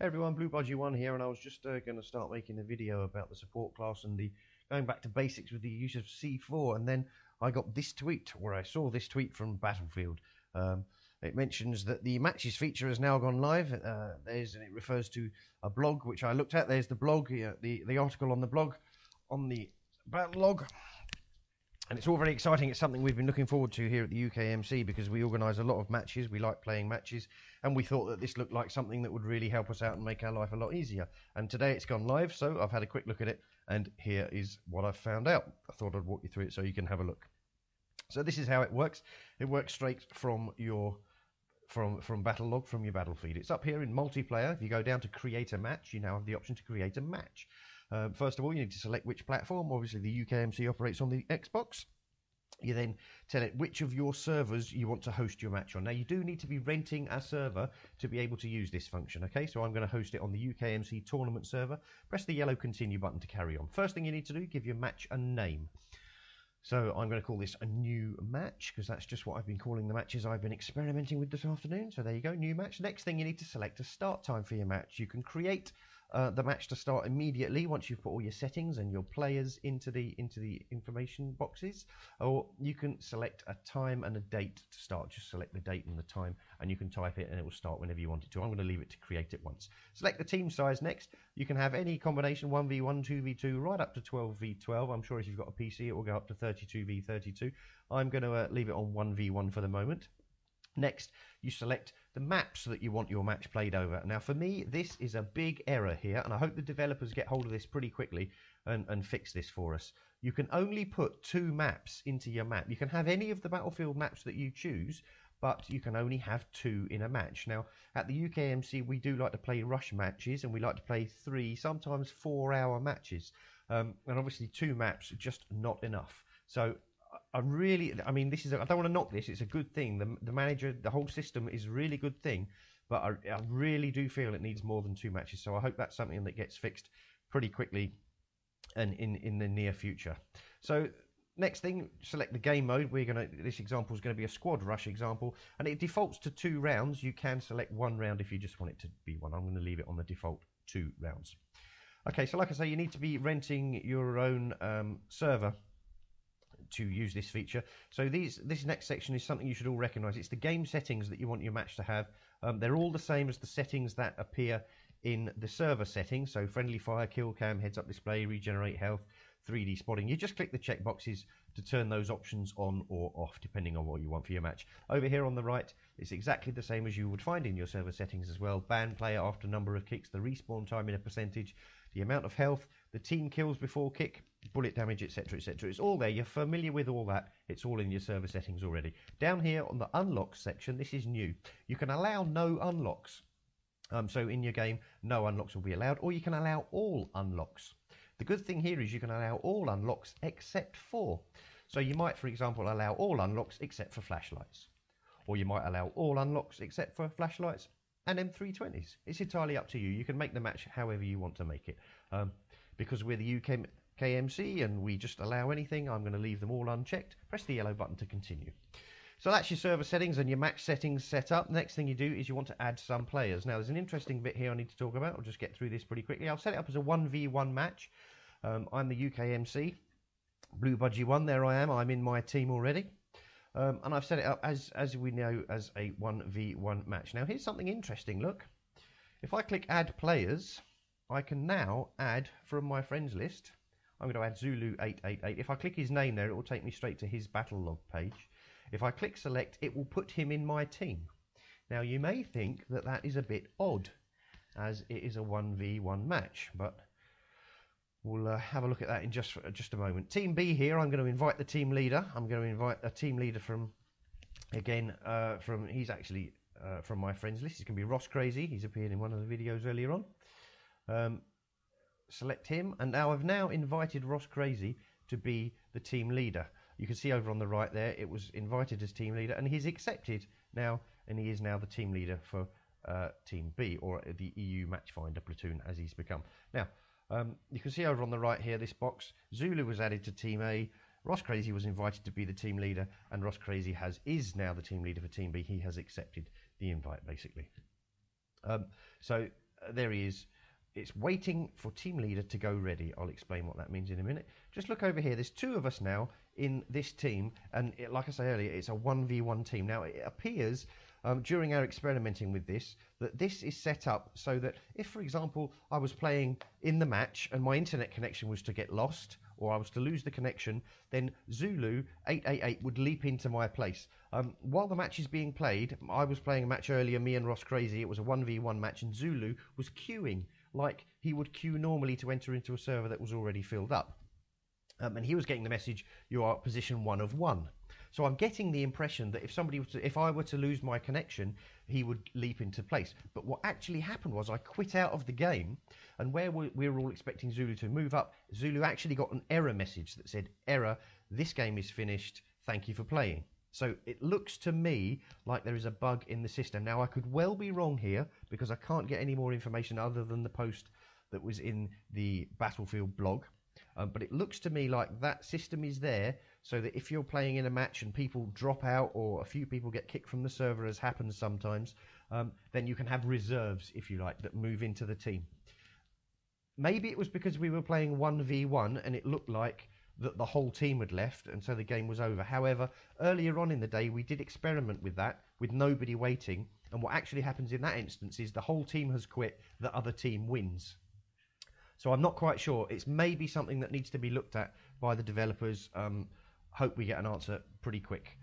Hey everyone, Budgie One here, and I was just going to start making a video about the support class and the going back to basics with the use of C4, and then I got this tweet, where I saw this tweet from Battlefield. It mentions that the matches feature has now gone live. And it refers to a blog which I looked at. There's the blog, the article on the blog, on the Battlelog. And it's all very exciting. It's something we've been looking forward to here at the UKMC because we organise a lot of matches. We like playing matches, and we thought that this looked like something that would really help us out and make our life a lot easier. And today it's gone live, so I've had a quick look at it, and here is what I've found out. I thought I'd walk you through it so you can have a look. So this is how it works. It works straight from your from Battlelog, from your battle feed. It's up here in multiplayer. If you go down to create a match, you now have the option to create a match. First of all, you need to select which platform. Obviously, the UKMC operates on the Xbox. You then tell it which of your servers you want to host your match on. Now, you do need to be renting a server to be able to use this function, okay? So I'm going to host it on the UKMC tournament server. Press the yellow continue button to carry on. First thing you need to do, give your match a name. So I'm going to call this a new match, because that's just what I've been calling the matches I've been experimenting with this afternoon. So there you go, new match. Next thing, you need to select a start time for your match. You can create the match to start immediately once you've put all your settings and your players into the information boxes, or you can select a time and a date to start. Just select the date and the time, and you can type it and it will start whenever you want it to. I'm going to leave it to create it once. Select the team size next. You can have any combination, 1v1, 2v2, right up to 12v12. I'm sure if you've got a PC it will go up to 32v32. I'm going to leave it on 1v1 for the moment. Next, you select the maps that you want your match played over. Now, for me, this is a big error here, and I hope the developers get hold of this pretty quickly and fix this for us. You can only put 2 maps into your map. You can have any of the Battlefield maps that you choose, but you can only have 2 in a match. Now, at the UKMC, we do like to play rush matches, and we like to play 3, sometimes 4-hour matches. And obviously, 2 maps are just not enough. So I mean, I don't want to knock this. It's a good thing. The manager, the whole system is a really good thing, but I really do feel it needs more than 2 matches. So I hope that's something that gets fixed pretty quickly and in the near future. So next thing, select the game mode. This example is going to be a squad rush example, and it defaults to 2 rounds. You can select 1 round if you just want it to be 1. I'm going to leave it on the default 2 rounds. Okay, so like I say, you need to be renting your own server to use this feature. So this next section is something you should all recognise. It's the game settings that you want your match to have. They're all the same as the settings that appear in the server settings. So friendly fire, kill cam, heads up display, regenerate health, 3D spotting. You just click the check boxes to turn those options on or off depending on what you want for your match. Over here on the right, it's exactly the same as you would find in your server settings as well. Ban player after number of kicks, the respawn time in a percentage, the amount of health, the team kills before kick, bullet damage, etc, etc. It's all there. You're familiar with all that. It's all in your server settings already. Down here on the unlocks section, this is new. You can allow no unlocks. So in your game, no unlocks will be allowed, or you can allow all unlocks. The good thing here is you can allow all unlocks except for. So you might, for example, allow all unlocks except for flashlights. Or you might allow all unlocks except for flashlights and M320s. It's entirely up to you. You can make the match however you want to make it. Because we're the UKMC and we just allow anything, I'm going to leave them all unchecked. Press the yellow button to continue. So that's your server settings and your match settings set up. Next thing you do is you want to add some players. Now, there's an interesting bit here I need to talk about. I'll just get through this pretty quickly. I'll set it up as a 1v1 match. I'm the UKMC. Budgie One, there I am. I'm in my team already. And I've set it up, as we know, as a 1v1 match. Now, here's something interesting. Look, if I click add players, I can now add from my friends list. I'm going to add Zulu888. If I click his name there, it will take me straight to his Battlelog page. If I click select, it will put him in my team. Now, you may think that that is a bit odd, as it is a 1v1 match, but we'll have a look at that in just a moment. Team B here, I'm going to invite the team leader. I'm going to invite a team leader from, again, he's actually from my friends list. He's going to be Ross Crazy. He's appeared in one of the videos earlier on. Select him, and now I've invited Ross Crazy to be the team leader. You can see over on the right there, it was invited as team leader, and he's accepted now, and he is now the team leader for Team B, or the EU Matchfinder platoon, as he's become. Now, you can see over on the right here, this box, Zulu was added to Team A, Ross Crazy was invited to be the team leader, and Ross Crazy is now the team leader for Team B. He has accepted the invite, basically. So there he is. It's waiting for team leader to go ready. I'll explain what that means in a minute. Just look over here. There's 2 of us now in this team, and like I say earlier, it's a 1v1 team. Now, it appears during our experimenting with this that this is set up so that if, for example, I was playing in the match and my internet connection was to get lost or I was to lose the connection, then Zulu 888 would leap into my place. While the match is being played, I was playing a match earlier, me and Ross Crazy. It was a 1v1 match, and Zulu was queuing like he would queue normally to enter into a server that was already filled up. And he was getting the message, you are position 1 of 1. So I'm getting the impression that if I were to lose my connection, he would leap into place. But what actually happened was I quit out of the game, and where we were all expecting Zulu to move up, Zulu actually got an error message that said, error, this game is finished, thank you for playing. So it looks to me like there is a bug in the system. Now, I could well be wrong here because I can't get any more information other than the post that was in the Battlefield blog. But it looks to me like that system is there so that if you're playing in a match and people drop out or a few people get kicked from the server, as happens sometimes, then you can have reserves, if you like, that move into the team. Maybe it was because we were playing 1v1 and it looked like that the whole team had left and so the game was over. However, earlier on in the day we did experiment with that, with nobody waiting, and what actually happens in that instance is the whole team has quit, the other team wins. So I'm not quite sure. It's maybe something that needs to be looked at by the developers. Hope we get an answer pretty quick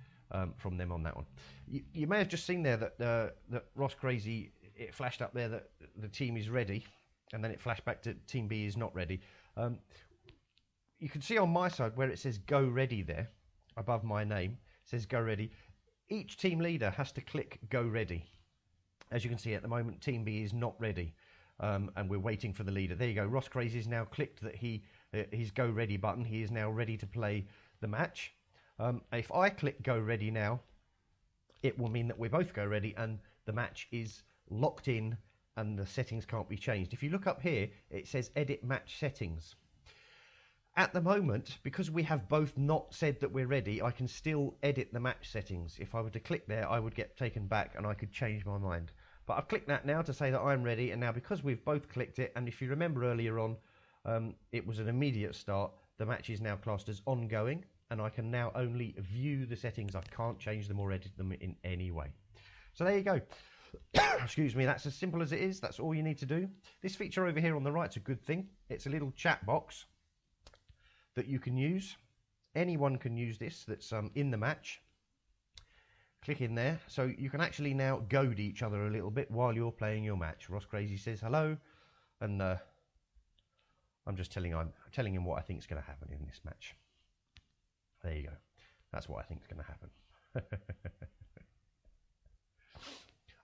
from them on that one. You may have just seen there that Ross Crazy, it flashed up there that the team is ready, and then it flashed back to Team B is not ready. You can see on my side where it says go ready there, above my name, it says go ready. Each team leader has to click go ready. As you can see at the moment, Team B is not ready. And we're waiting for the leader. There you go. Ross Crazy has now clicked that his go ready button. He is now ready to play the match. If I click go ready now, it will mean that we're both go ready and the match is locked in and the settings can't be changed. If you look up here, it says edit match settings. At the moment, because we have both not said that we're ready, I can still edit the match settings. If I were to click there, I would get taken back and I could change my mind. But I've clicked that now to say that I'm ready, and now because we've both clicked it, and if you remember earlier on, it was an immediate start, the match is now classed as ongoing, and I can now only view the settings. I can't change them or edit them in any way. So there you go. Excuse me, that's as simple as it is. That's all you need to do. This feature over here on the right's a good thing. It's a little chat box that you can use. Anyone can use this that's in the match. Click in there, so you can actually now goad each other a little bit while you're playing your match. Ross Crazy says hello, and I'm just telling him what I think is going to happen in this match. There you go. That's what I think is going to happen.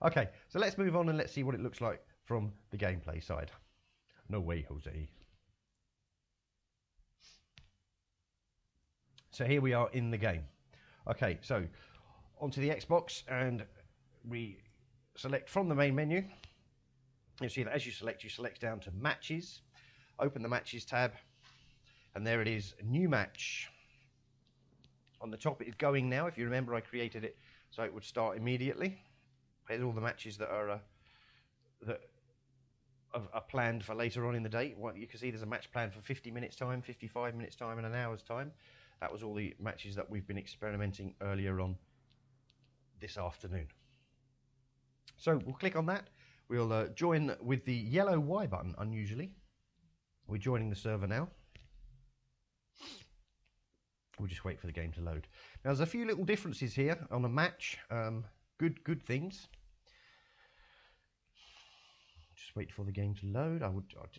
Okay, so let's move on and let's see what it looks like from the gameplay side. No way, Jose. So here we are in the game. Okay, so onto the Xbox, and we select from the main menu. You see that as you select down to matches, open the matches tab, and there it is, new match. On the top it is going now. If you remember, I created it so it would start immediately. Here's all the matches that are planned for later on in the day. Well, you can see there's a match planned for 50 minutes time, 55 minutes time, and an hour's time. That was all the matches that we've been experimenting earlier on this afternoon. So we'll click on that. We'll join with the yellow Y button, unusually. We're joining the server now. We'll just wait for the game to load. Now there's a few little differences here on a match. Good things. Just wait for the game to load. I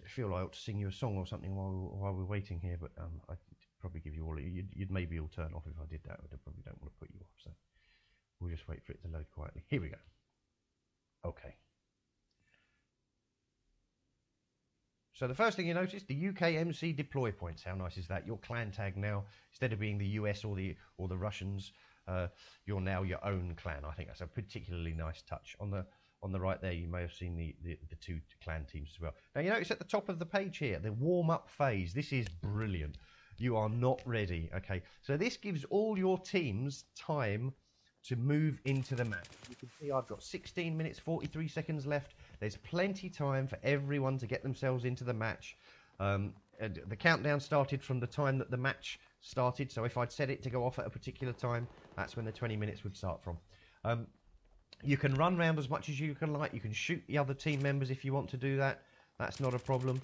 feel I ought to sing you a song or something while we're waiting here, but I'd probably give you all. You'd maybe all turn off if I did that, but I probably don't want to put you off. So we'll just wait for it to load quietly. Here we go. Okay. So the first thing you notice, the UKMC deploy points. How nice is that? Your clan tag now, instead of being the US or the Russians, you're now your own clan. I think that's a particularly nice touch. On the right there, you may have seen the two clan teams as well. Now you notice at the top of the page here, the warm-up phase. This is brilliant. You are not ready. Okay, so this gives all your teams time to move into the match. You can see I've got 16 minutes 43 seconds left, There's plenty time for everyone to get themselves into the match. And the countdown started from the time that the match started, so if I'd set it to go off at a particular time, that's when the 20 minutes would start from. You can run around as much as you can like. You can shoot the other team members if you want to do that. That's not a problem.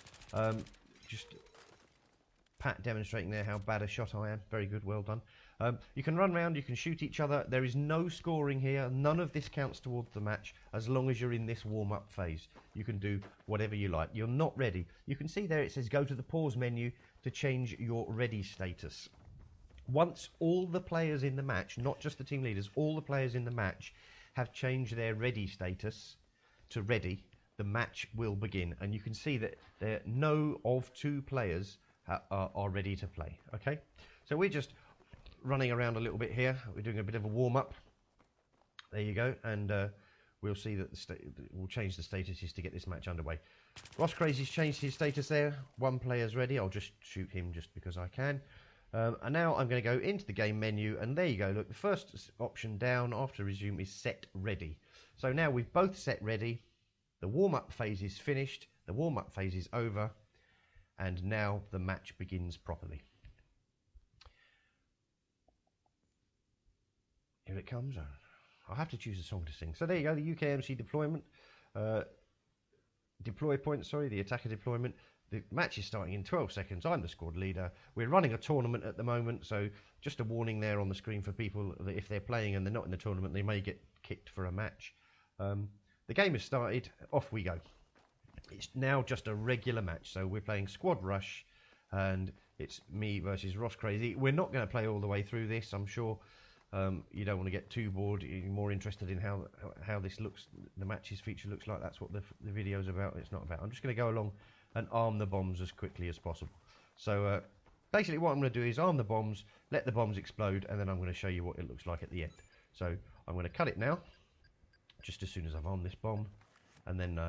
Just Pat demonstrating there how bad a shot I am. Very good, well done. You can run around, you can shoot each other. There is no scoring here. None of this counts towards the match as long as you're in this warm-up phase. You can do whatever you like. You're not ready. You can see there it says go to the pause menu to change your ready status. Once all the players in the match, not just the team leaders, all the players in the match have changed their ready status to ready, the match will begin. And you can see that no of two players are ready to play. Okay, so we're just running around a little bit here. We're doing a bit of a warm-up. There you go, and we'll see that we'll change the statuses to get this match underway. Ross Crazy's changed his status there. One player's ready. I'll just shoot him just because I can. And now I'm going to go into the game menu, and there you go. Look, the first option down after resume is set ready. So now we've both set ready. The warm-up phase is finished. The warm-up phase is over. And now the match begins properly. Here it comes. I'll have to choose a song to sing. So there you go, the UKMC deployment. Deploy point, sorry, the attacker deployment. The match is starting in 12 seconds. I'm the squad leader. We're running a tournament at the moment, so just a warning there on the screen for people that if they're playing and they're not in the tournament, they may get kicked for a match. The game has started. Off we go. It's now just a regular match, so we're playing Squad Rush, and it's me versus Ross Crazy. We're not going to play all the way through this, I'm sure. You don't want to get too bored. You're more interested in how this looks, the match's feature looks like. That's what the video's about. It's not about. I'm just going to go along and arm the bombs as quickly as possible. So basically what I'm going to do is arm the bombs, let the bombs explode, and then I'm going to show you what it looks like at the end. So I'm going to cut it now, just as soon as I've armed this bomb, and then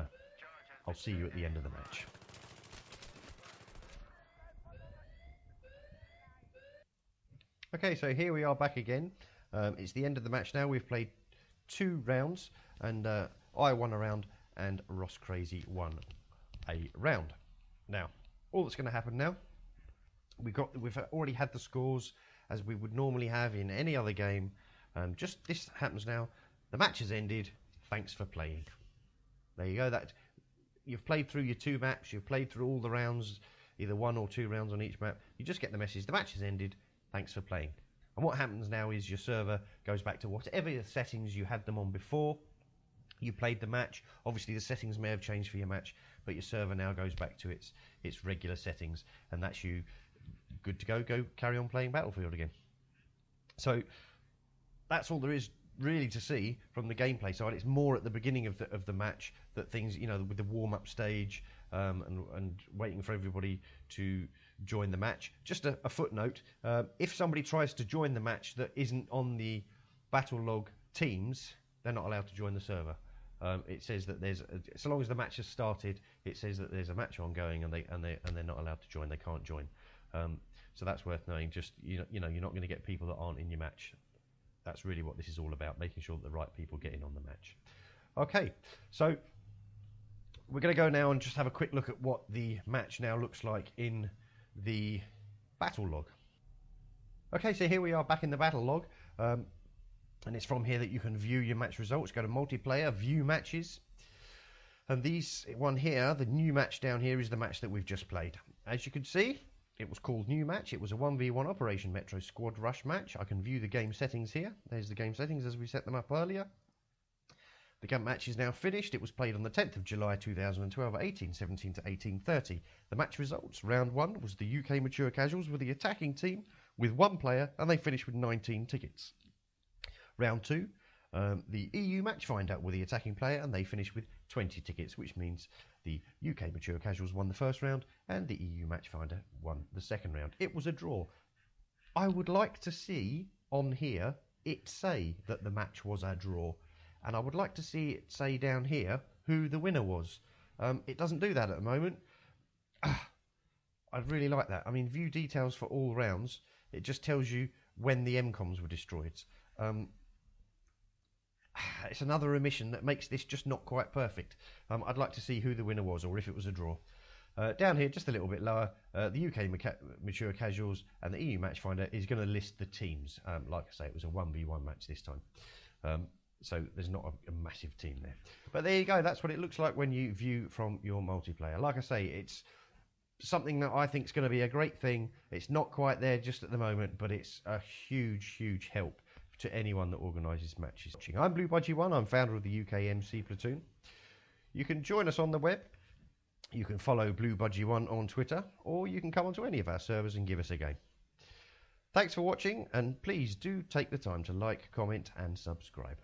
I'll see you at the end of the match. Okay, so here we are back again. It's the end of the match now. We've played 2 rounds, and I won a round, and Ross Crazy won a round. Now, all that's going to happen now, we've already had the scores as we would normally have in any other game. Just this happens now. The match has ended. Thanks for playing. There you go. That you've played through your 2 maps. You've played through all the rounds, either 1 or 2 rounds on each map. You just get the message. The match has ended. Thanks for playing. And what happens now is your server goes back to whatever settings you had them on before you played the match. Obviously the settings may have changed for your match, but your server now goes back to its regular settings, and that's you good to go carry on playing Battlefield again. So that's all there is really to see from the gameplay side. It's more at the beginning of the match that things, you know, with the warm-up stage and waiting for everybody to join the match. Just a footnote, if somebody tries to join the match that isn't on the Battlelog teams, they're not allowed to join the server. It says that so long as the match has started, it says that there's a match ongoing, and they're not allowed to join. They can't join. So that's worth knowing. Just you know, you're not going to get people that aren't in your match. That's really what this is all about, making sure that the right people get in on the match. Okay, so we're going to go now and just have a quick look at what the match now looks like in the Battlelog. Okay, so here we are back in the Battlelog, and it's from here that you can view your match results. Go to multiplayer, view matches, and these one here, the new match down here, is the match that we've just played. As you can see, it was called New Match. It was a 1v1 Operation Metro Squad Rush match. I can view the game settings here. There's the game settings as we set them up earlier. The game match is now finished. It was played on the 10th of July 2012 at 18:17 to 18:30. The match results. Round 1 was the UK Mature Casuals with the attacking team with 1 player, and they finished with 19 tickets. Round 2, the EU Matchfinder were the attacking player, and they finished with 20 tickets, which means the UK Mature Casuals won the first round, and the EU Matchfinder won the second round. It was a draw. I would like to see on here it say that the match was a draw, and I would like to see it say down here who the winner was. It doesn't do that at the moment. I'd really like that. I mean, view details for all rounds. It just tells you when the MCOMs were destroyed. it's another omission that makes this just not quite perfect. I'd like to see who the winner was, or if it was a draw. Down here, just a little bit lower, the UK Mature Casuals and the EU Matchfinder is going to list the teams. Like I say, it was a 1v1 match this time. So there's not a massive team there. But there you go, that's what it looks like when you view from your multiplayer. Like I say, it's something that I think is going to be a great thing. It's not quite there just at the moment, but it's a huge, huge help to anyone that organises matches. I'm Budgie One, I'm founder of the UKMC platoon. You can join us on the web. You can follow Budgie One on Twitter, or you can come onto any of our servers and give us a game. Thanks for watching, and please do take the time to like, comment and subscribe.